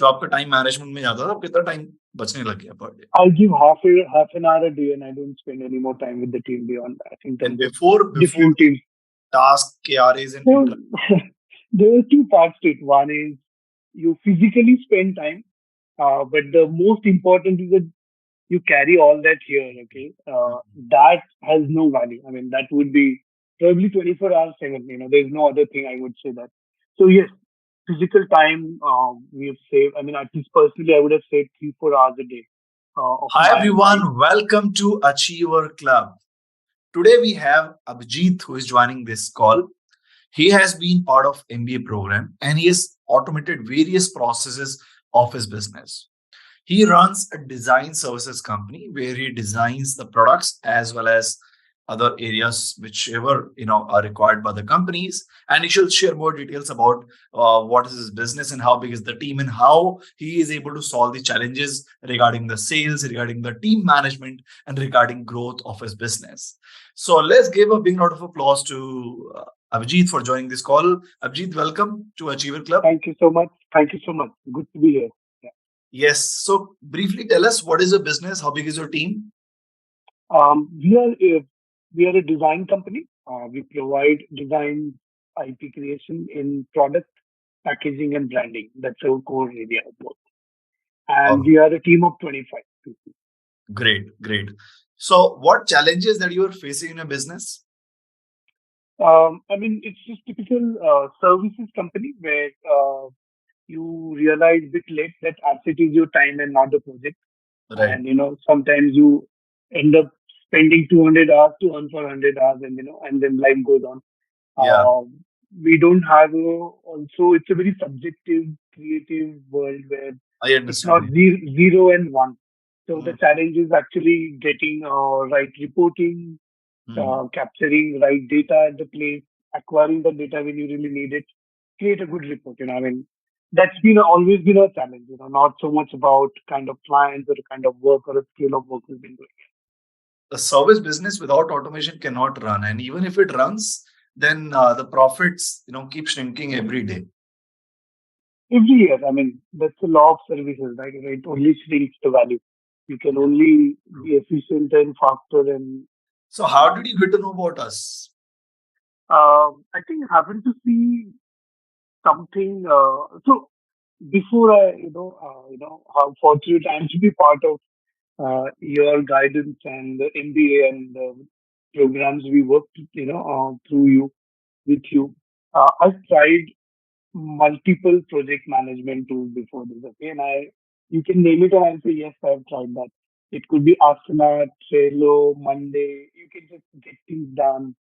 जो आपका time management में जाता था, अब कितना टाइम बचने लग गया per day? I give half an hour a day, and I don't spend any more time with the team beyond that in And terms of before different the teams. task, KRAs and So there are two parts to it. One is you physically spend time, but the most important is that you carry all that here. Okay, that has no value. I mean, that would be probably 24 hours seven. There's no other thing I would say that. So yes, physical time we have saved. I mean, at least personally, I would have saved 3-4 hours a day of Hi my life. everyone, welcome to Achiever Club. Today we have Abhijit who is joining this call. He has been part of MBA program and he has automated various processes of his business. He runs a design services company where he designs the products as well as other areas whichever are required by the companies, and he shall share more details about what is his business and how big is the team and how he is able to solve the challenges regarding the sales, regarding the team management, and regarding growth of his business. So let's give a big round of applause to Abhijit for joining this call. Abhijit, welcome to Achiever Club. Thank you so much. Thank you so much. Good to be here. Yeah. Yes. So briefly tell us, what is your business? How big is your team? Um, we are a, we are a design company. We provide design IP creation in product packaging and branding. That's our core area of work. And Oh, we are a team of 25 people. great, great. So what challenges that you are facing in your business? I mean, it's just typical services company where you realize a bit late that asset is your time and not the project. Right. And sometimes you end up spending 200 hours to earn for 100 hours, and and then life goes on. Yeah, We don't have also, it's a very subjective creative world where I it's understand. not zero and one. So the Mm, challenge is actually getting right reporting, mm. capturing right data at the place, acquiring the data when you really need it, create a good report. I mean, that's been always been a challenge. Not so much about kind of clients or the kind of work or a scale of work we've been doing. The service business without automation cannot run, and even if it runs, then the profits keep shrinking every day. Every year, I mean, that's the law of services, right? It only shrinks the value. You can Yeah. only True. be efficient and faster and So how uh, did you get to know about us? I think I happened to see something. So before how fortunate I am to be part of your guidance and the MBA and the programs we worked, through you, with you. I've tried multiple project management tools before this, okay? And you can name it and I'll say, yes, I've tried that. It could be Asana, Trello, Monday. You can just get things done.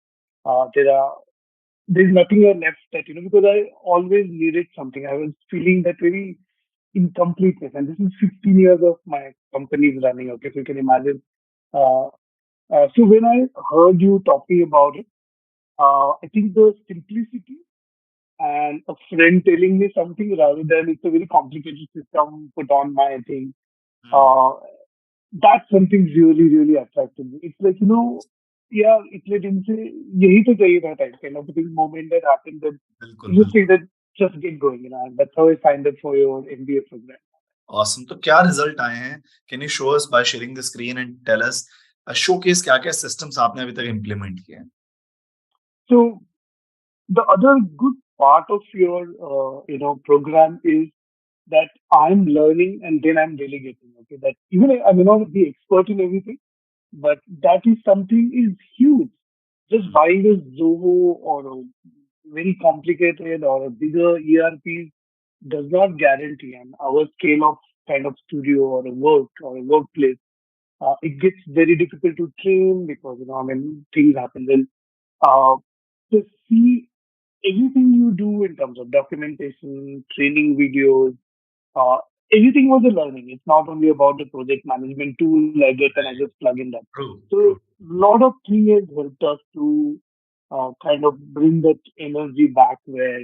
There's nothing left that, because I always needed something. I was feeling that very incompleteness. And this is 15 years of my company's running, okay? So you can imagine. Uh, so when I heard you talking about it, I think the simplicity and a friend telling me something rather than it's a very complicated system put on my thing. Hmm. Uh, that's something really, really attracted me. It's like, yeah, it's like इनसे यही तो चाहिए था type kind of thing moment that happened. Then बिल्कुल you just think बिल्कुल. that just get going, and that's how I signed up for your MBA program. Awesome. तो क्या result आए हैं? Can you show us by sharing the screen and tell us showcase क्या क्या systems आपने अभी तक implement किए हैं? So the other good part of your program is that I'm learning and then I'm delegating. Okay, that even I may not be expert in everything, but that is something is huge. Just Hmm. buying a Zoho or a very complicated or a bigger ERP does not guarantee, and our scale of kind of studio or a work or a workplace, it gets very difficult to train because I mean things happen. Then uh, to see everything you do in terms of documentation, training videos, uh, everything was a learning. It's not only about the project management tool I get and I just plug in that. True, So true. a lot of things has helped us to kind of bring that energy back where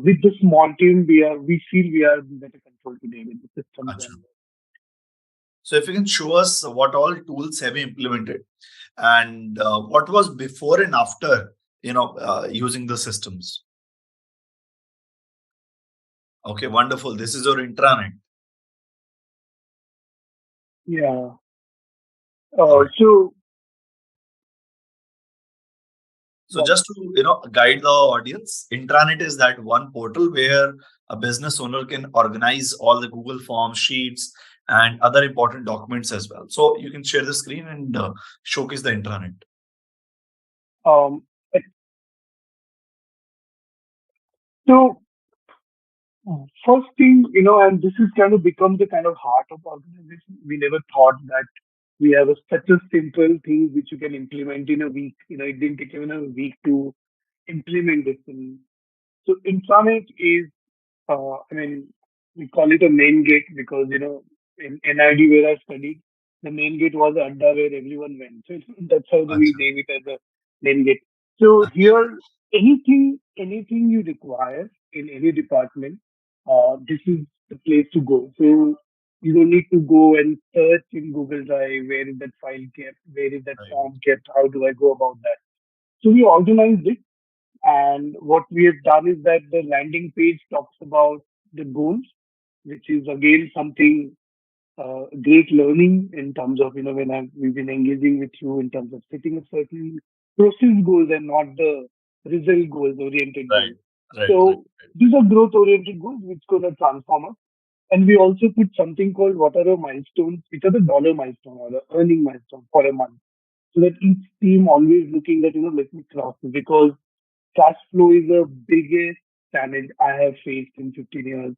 with the small team we feel we are in better control today with the systems Acha. and So if you can show us what all tools have you implemented and what was before and after, using the systems. Okay, wonderful. This is your intranet. Yeah. All right. So So just to guide the audience, intranet is that one portal where a business owner can organize all the Google Forms, sheets, and other important documents as well. So you can share the screen and showcase the intranet. um, so first thing, and this is kind of become the kind of heart of organization. We never thought that we have such a simple thing which you can implement in a week. It didn't take even a week to implement this. And so intranet is, I mean, we call it a main gate because, in NID where I studied, the main gate was the adda where everyone went. So that's how we Acha. name it as a main gate. So here, anything you require in any department, this is the place to go. So you don't need to go and search in Google Drive, where is that file kept, where is that Right. form kept, how do I go about that? So we organized it, and what we have done is that the landing page talks about the goals, which is again something great learning in terms of, when we've been engaging with you in terms of setting a certain process goals and not the result goals, oriented Right. goals. Right. Right. So these are growth oriented goals which going to transform us. And we also put something called what are the milestones, which are the dollar milestone or the earning milestone for a month. So that each team always looking that, let me cross it, because cash flow is the biggest challenge I have faced in 15 years.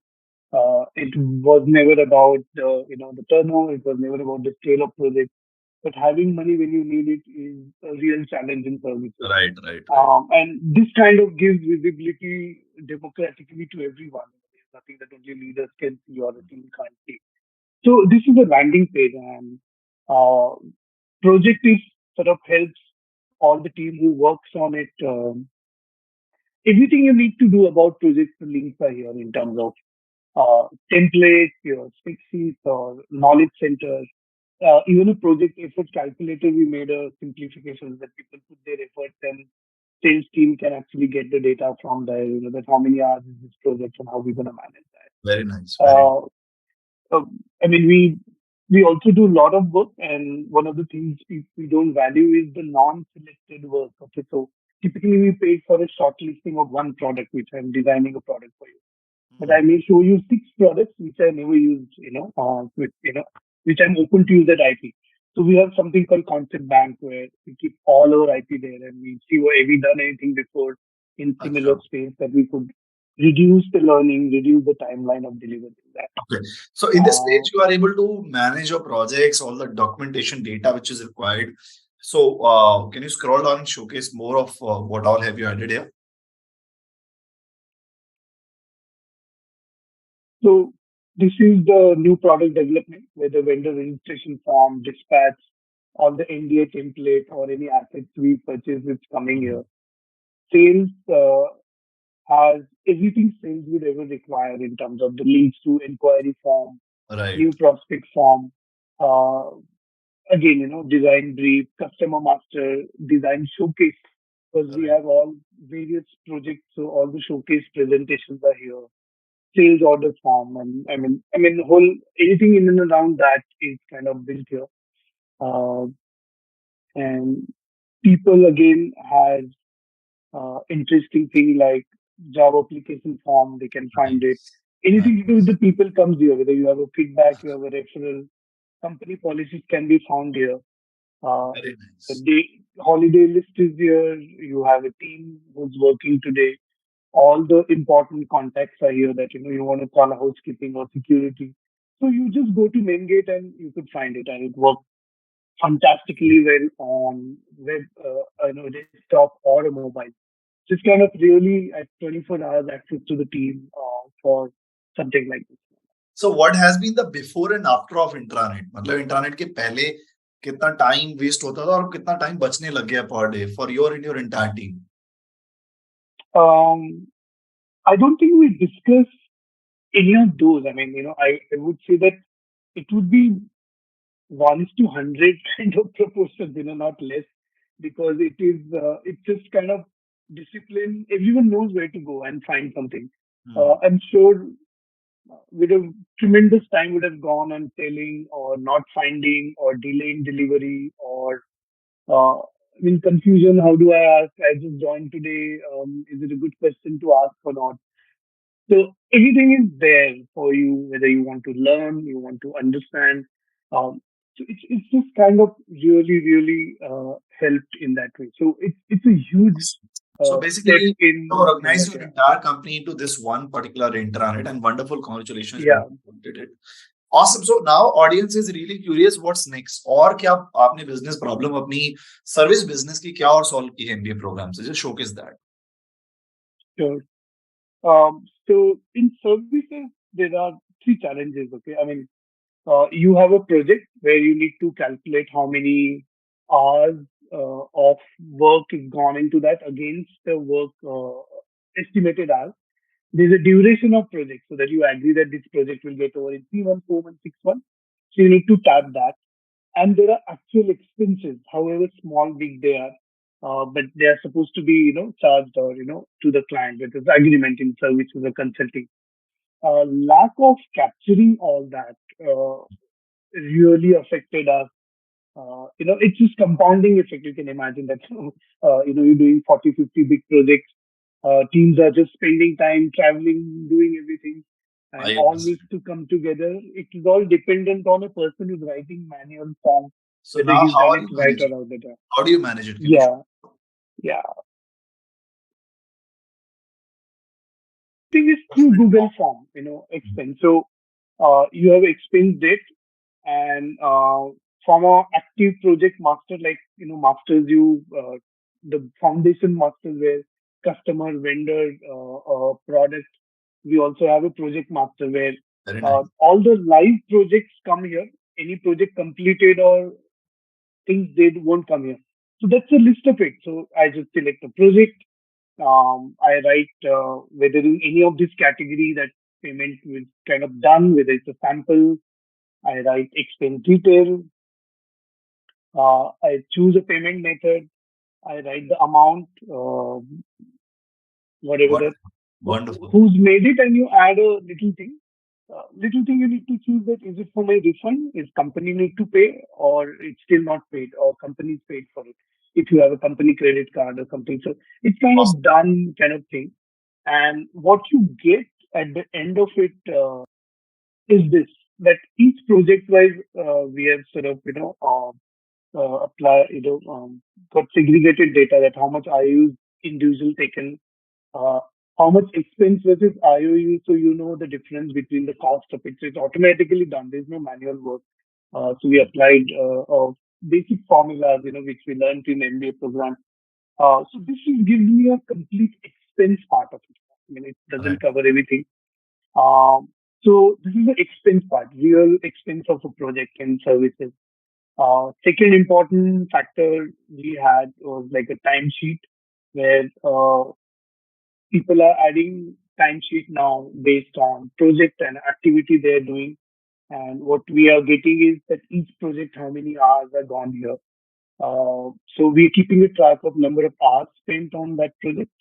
It was never about the turnover. It was never about the scale of project. But having money when you need it is a real challenge in services. Right. Right. Right. And this kind of gives visibility democratically to everyone. There's nothing that only leaders can see or a team can't see. So this is a landing page, and uh, project is sort of helps all the team who works on it. Everything you need to do about projects, the links are here in terms of templates, your spec sheets or knowledge centers. Even a project effort calculator, we made a simplification that people put their efforts and sales team can actually get the data from there, that how many hours is this project and how we're going to manage Very nice. that. Very. I mean, we also do a lot of work, and one of the things we don't value is the non-selected work. Okay, so typically we pay for a shortlisting of one product, which I'm designing a product for you, but Hmm. I may show you six products which I never used, which I'm open to use that IP. So we have something called concept bank where we keep all our IP there and we see have we done anything before in similar Acha. space that we could reduce the learning, reduce the timeline of delivering that. Okay. So in this Uh, stage, you are able to manage your projects, all the documentation data which is required. So can you scroll down and showcase more of what all have you added here? So this is the new product development where the vendor registration form, dispatch, all the NDA template or any assets we purchase is coming Mhm. here. Sales has everything sales would ever require in terms of the leads to inquiry form, Right. new prospect form, uh, again, design brief, customer master, design showcase, because we Right. have all various projects, so all the showcase presentations are here, sales order form, and whole anything in and around that is kind of built here. Uh, and people again has interesting thing like job application form. They can find it. Nice. Anything to do with Nice. the people comes here. Whether you have a feedback, you have a referral, company policies can be found here. Uh, Very the nice. day holiday list is here. You have a team who's working today. All the important contacts are here that you want to call a housekeeping or security. So you just go to main gate and you could find it, and it works fantastically well on web, desktop or a mobile. Just kind of really at 24 hours access to the team for something like this. So what has been the before and after of intranet? मतलब internet के पहले कितना time waste होता था और कितना time बचने लग गया per day for your and your entire team. Um, I don't think we discuss any of those. I mean, I would say that it would be 1:100 kind of proportions, not less, because it's just kind of discipline. Everyone knows where to go and find something. Hmm. I'm sure with a tremendous time would have gone on telling or not finding or delaying delivery or in confusion. How do I ask? I just joined today. Is it a good question to ask or not? So everything is there for you, whether you want to learn, you want to understand. So it's just kind of really helped in that way. So it's a huge So step basically, you in organize that. your Yeah. entire company into this one particular intranet, and wonderful, congratulations, you Yeah. implemented it. Awesome. So now audience is really curious what's next. और क्या आपने business problem अपनी service business की क्या और solve की है MBA program से? Just showcase that. Sure. So in services, there are three challenges. Okay. I mean, you have a project where you need to calculate how many hours of work is gone into that against the work estimated hours. There's a duration of project so that you agree that this project will get over in 3 months, 4 months, 6 months. So you need to tap that. And there are actual expenses, however small, big they are. But they are supposed to be, charged or, to the client with this agreement in services or consulting. Lack of capturing all that really affected us. It's just compounding effect. You can imagine that, you're doing 40, 50 big projects. Teams are just spending time traveling, doing everything, and I all understand. needs to come together. It is all dependent on a person who's writing manual form, So whether now he's how done are it you right managing? or out there. How do you manage it? Can you show? Yeah, yeah. Thing is through Google form, expense. So you have expense date and from a active project master, like masters you the foundation masters where customer, vendor, product. We also have a project master where Very nice. all the live projects come here. Any project completed or things they won't come here. So that's a list of it. So I just select a project. I write whether in any of this category that payment is kind of done, whether it's a sample. I write expense detail. I choose a payment method. I write the amount, whatever What that wonderful. who's made it, and you add a little thing. Little thing you need to choose that is it for my refund? Is company need to pay or it's still not paid or company's paid for it? If you have a company credit card or something, so it's kind Awesome. of done kind of thing. And what you get at the end of it is this that each project wise we have sort of apply got segregated data that how much IOUs individual taken, uh, how much expense versus IOU, so you know the difference between the cost of it. So it's automatically done. There's no manual work. So we applied basic formulas, which we learned in MBA program. So this is gives me a complete expense part of it. I mean, it Right. doesn't cover everything. Um, so this is the expense part, real expense of a project and services. Second important factor we had was like a timesheet where people are adding timesheet now based on project and activity they're doing. And what we are getting is that each project, how many hours are gone here. So we're keeping a track of number of hours spent on that project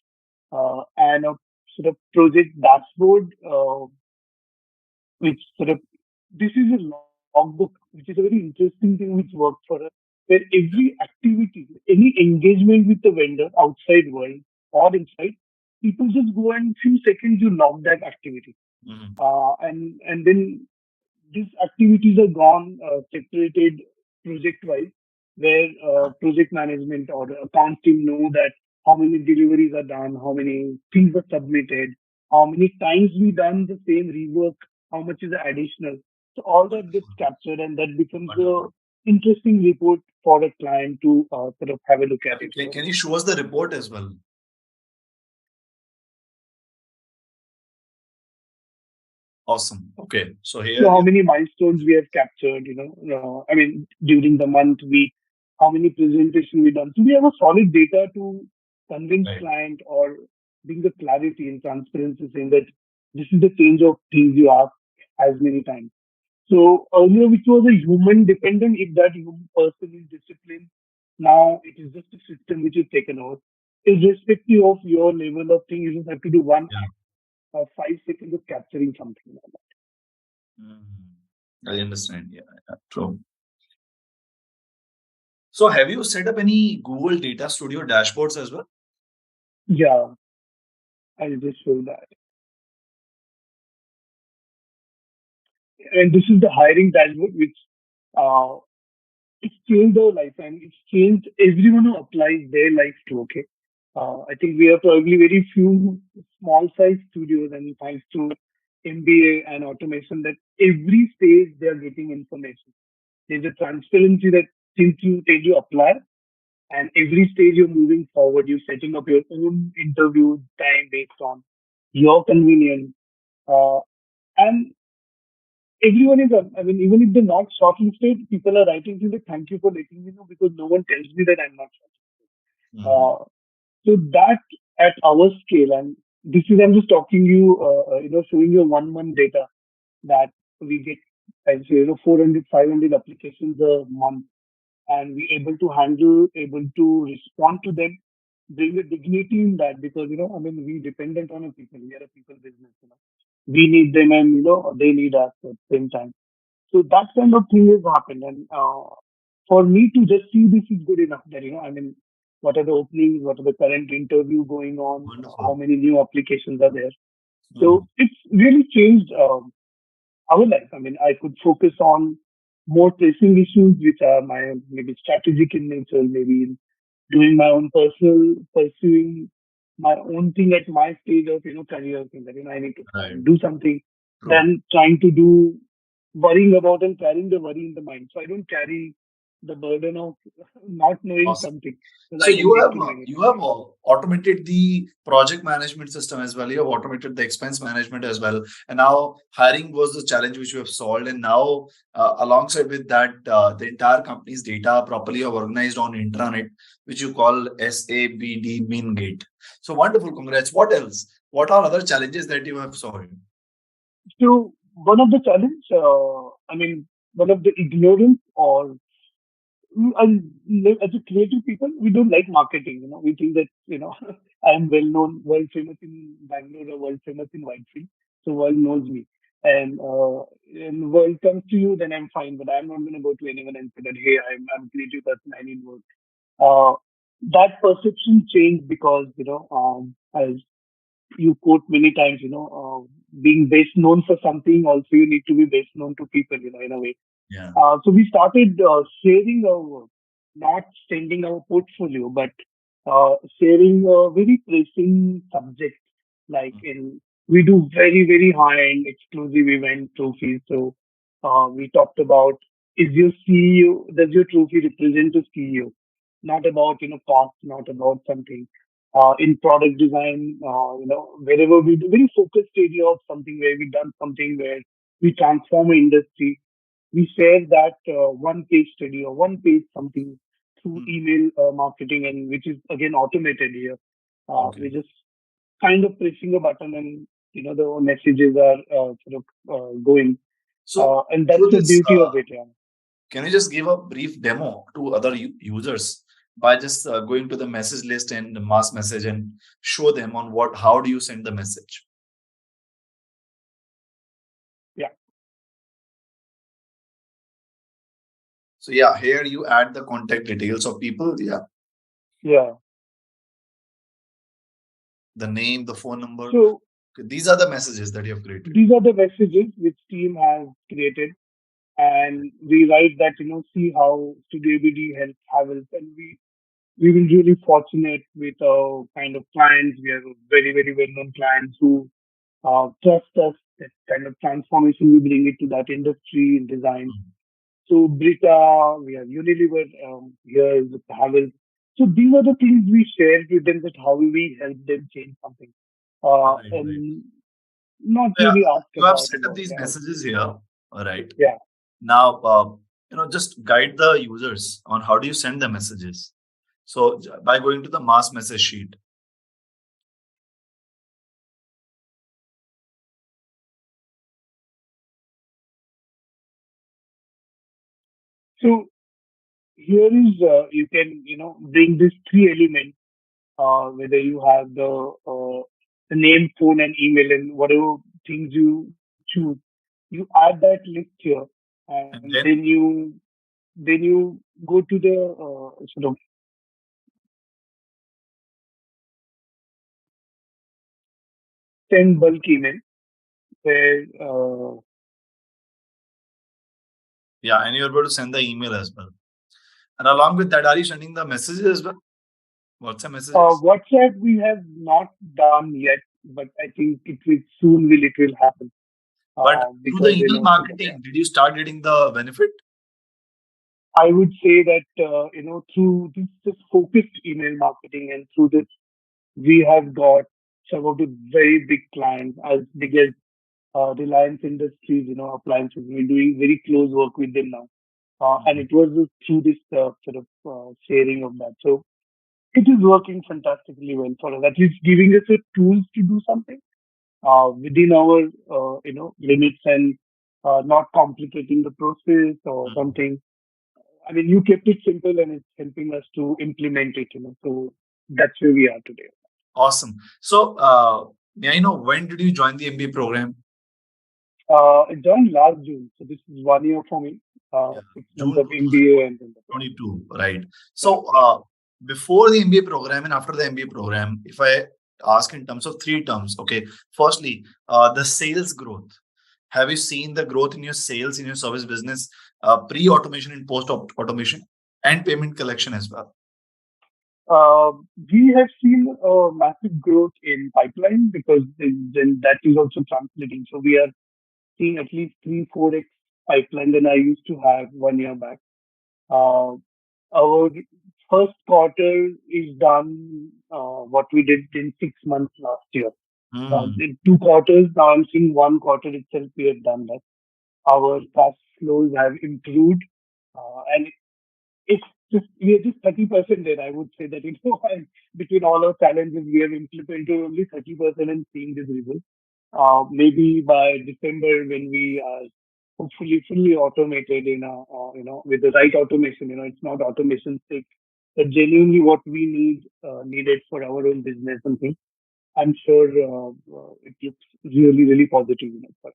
and a sort of project dashboard, which sort of this is a logbook, which is a very interesting thing which works for us, where every activity, any engagement with the vendor outside world or inside, people just go and few seconds you log that activity, Mhm. and then these activities are gone separated project wise, where project management or the account team know that how many deliveries are done, how many things are submitted, how many times we done the same rework, how much is additional. So all that gets captured, and that becomes a Wonderful. interesting report for a client to sort of have a look at it. Can you show us the report as well? Awesome. Okay. So So here how you many milestones we have captured, I mean, during the month, week, how many presentation we done. So we have a solid data to convince right. client or bring the clarity and transparency saying that this is the change of things you ask as many times. So earlier, which was a human dependent, if that human person is disciplined, now it is just a system which is taken over. Irrespective of your level of thing, you just have to do one Yeah. act or 5 seconds of capturing something. Mm. I understand. Yeah, yeah, true. So, have you set up any Google Data Studio dashboards as well? Yeah, I'll just show that. And this is the hiring dashboard, which uh, it's changed our life and it's changed everyone who applies their life to. Okay. I think we are probably very few small size studios, and thanks to MBA and automation, that every stage they are getting information. There's a transparency that since you apply, and every stage you're moving forward, you're setting up your own interview time based on your convenience. Uh, and everyone is, I mean, even if they're not shortlisted, people are writing to the thank you for letting me know because no one tells me that I'm not Mhm. shortlisted. So that at our scale, and this is I'm just talking you, showing you 1 month data that we get, I say, 400, 500 applications a month, and we able to handle, able to respond to them, bring a dignity in that because I mean, we dependent on a people. We are a people business. We need them, and they need us at the same time. So that kind of thing has happened. And for me to just see this is good enough that, I mean, what are the openings, what are the current interview going on, how Wonderful. many new applications are there. Mhm. So it's really changed our life. I mean, I could focus on more pressing issues, which are my maybe strategic in nature, maybe in doing my own personal, pursuing my own thing at my stage of, career thing that, I need to Right. do something True. than trying to do worrying about and carrying the worry in the mind. So I don't carry the burden of not knowing Awesome. something because So I can you get have to know anytime. you have automated the project management system as well. You have automated the expense management as well. And now hiring was the challenge which you have solved. And now alongside with that, the entire company's data properly are organized on intranet, which you call SABD mean gate. So wonderful. Congrats. What else? What are other challenges that you have solved? So one of the challenge, I mean, one of the ignorance or and as a creative people, we don't like marketing. We think that I am well known, world famous in Bangalore, or world famous in Whitefield, so world knows me. And world comes to you, then I'm fine. But I'm not going to go to anyone and say that, hey, I'm a creative person, I need work. Uh, that perception changed because as you quote many times, being best known for something, also you need to be best known to people, in a way. Yeah. So we started sharing our work, not sending our portfolio, but sharing a very pressing subject. Like we do very, very high-end exclusive event trophies. So we talked about, is your CEO, does your trophy represent a CEO? Not about, cost, not about something. In product design, wherever we do very focused area of something where we done something where we transform an industry, we share that one page study or one page something through Hmm. email marketing, and which is again automated here. Okay. We're just kind of pressing a button, and the messages are sort of going, So and that's through the this, beauty of it. Yeah. can you just give a brief demo to other users by just going to the message list and the mass message and show them on how do you send the message? Yeah. So yeah, here you add the contact details of people. Yeah, Yeah. the name, the phone number. So Okay, these are the messages that you have created. these are the messages which team has created, and we write that, see how Studio ABD helps Havels, and we were really fortunate with our kind of clients. We have very, very well-known clients who trust us, that kind of transformation we bring it to that industry in design. Mhm. So Brita, we have Unilever, here is Havel. So these are the things we shared with them, that how we help them change something. Right, right. And not Yeah, really ask you have about, set up these yeah, messages here. All right. yeah. Now, just guide the users on how do you send the messages. So by going to the mass message sheet. So here is, you can, bring these three elements, whether you have the name, phone, and email, and whatever things you choose. you add that list here, And and then, then you go to the sort of send bulk email where yeah, and you're able to send the email as well. And along with that, are you sending the messages as well? WhatsApp messages? WhatsApp we have not done yet, but I think it will happen But through the because email so that, marketing, did you start getting the benefit? I would say that through this focused email marketing and through this we have got some of the very big clients as big as Reliance Industries, appliances. We're doing very close work with them now. And Mhm. it was through this sort of sharing of that. So it is working fantastically well for us. At least giving us a tools to do something within our, limits and not complicating the process or Mhm. something. I mean, you kept it simple and it's helping us to implement it, So that's where we are today. Awesome. So, may I know when did you join the MBA program? I joined last June, so this is 1 year for me. Yeah, 6 months June of MBA and then the program. 2022, right? Yeah, So, yeah. before the MBA program and after the MBA program, if I ask in terms of three terms, okay. Firstly, the sales growth. Have you seen the growth in your sales in your service business, pre-automation and post-automation, and payment collection as well? Uh, we have seen a massive growth in pipeline because then that is also translating. So we are seeing at least 3-4x pipeline than I used to have 1 year back. Uh, our first quarter is done what we did in 6 months last year. Hmm. In 2 quarters, now I'm seeing 1 quarter itself we have done that. Our cash flows have improved, and it's just we are just 30% there. I would say that and between all our challenges, we have implemented only 30% and seeing this result. Maybe by December, when we are hopefully fully automated with the right automation, it's not automation sake, but genuinely what we needed for our own business and things. I'm sure it looks really, really positive, for us.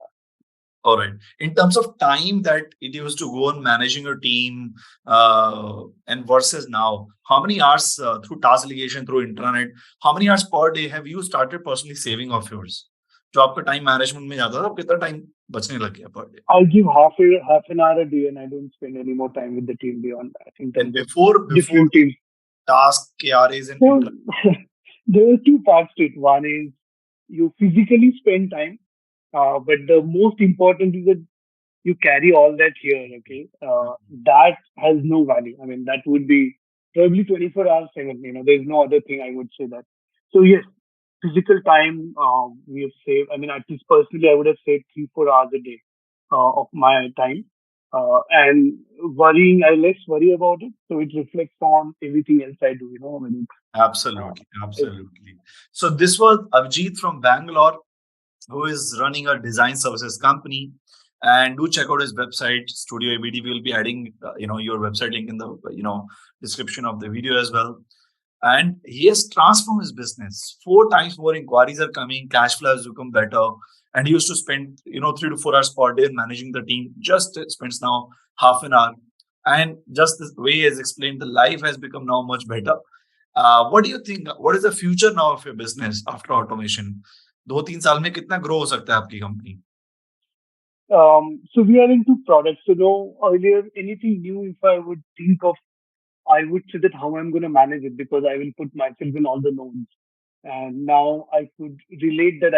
All right. In terms of time that it used to go on managing your team, and versus now, how many hours through task allocation through intranet, how many hours per day have you started personally saving of yours? जो आपका time management में जाता था, अब कितना time बचने लग गया per day? I give half an hour a day, and I don't spend any more time with the team beyond that in And terms of before different teams. task KRAs and So intra. there are two parts to it. One is you physically spend time, but the most important is that you carry all that here. Okay, that has no value. I mean, that would be probably 24 hours seven. There's no other thing I would say that. So yes, physical time we have saved. I mean, at least personally, I would have saved 3-4 hours a day of my time. And worrying, I less worry about it, so it reflects on everything else I do. When Absolutely, it's absolutely. So this was Abhijit from Bangalore, who is running a design services company. And do check out his website, Studio ABD. We will be adding, your website link in the, description of the video as well. And he has transformed his business. 4 times more inquiries are coming. Cash flow has become better. And he used to spend, 3 to 4 hours per day managing the team. Just spends now half an hour. And just the way he has explained, the life has become now much better. What do you think? What is the future now of your business after automation? 2-3 साल में कितना grow हो सकता है आपकी company? so we are into products. So no, earlier anything new, if I would think of, I would say that how I'm going to manage it because I will put myself in all the nodes. And now I could relate that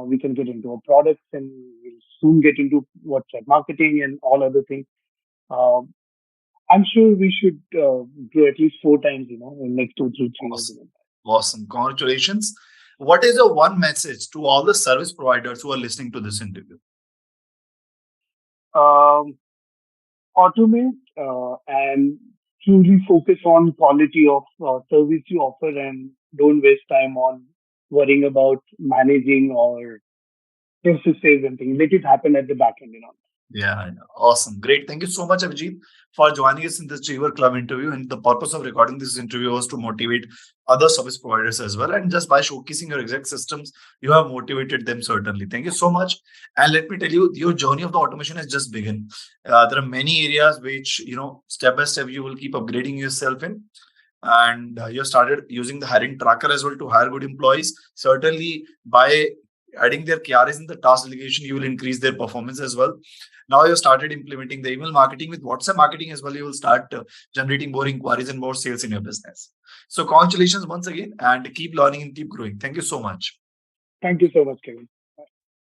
we can get into our products and we'll soon get into WhatsApp marketing and all other things. Um, I'm sure we should grow at least 4 times, in next 2, 3 years. Awesome. Awesome. Congratulations. What is your one message to all the service providers who are listening to this interview? Um, automate and truly focus on quality of service you offer and don't waste time on worrying about managing or processes and things. Let it happen at the back end. Yeah, awesome. Great. Thank you so much, Abhijit, for joining us in this Achiever Club interview. And the purpose of recording this interview was to motivate other service providers as well. And just by showcasing your exact systems, you have motivated them certainly. Thank you so much. And let me tell you, your journey of the automation has just begun. There are many areas which, step by step, you will keep upgrading yourself in. And you started using the hiring tracker as well to hire good employees. Certainly, by adding their KRAs in the task delegation, you will increase their performance as well. Now you started implementing the email marketing with WhatsApp marketing as well. You will start generating more inquiries and more sales in your business. So congratulations once again, and keep learning and keep growing. Thank you so much. Thank you so much, Kevin.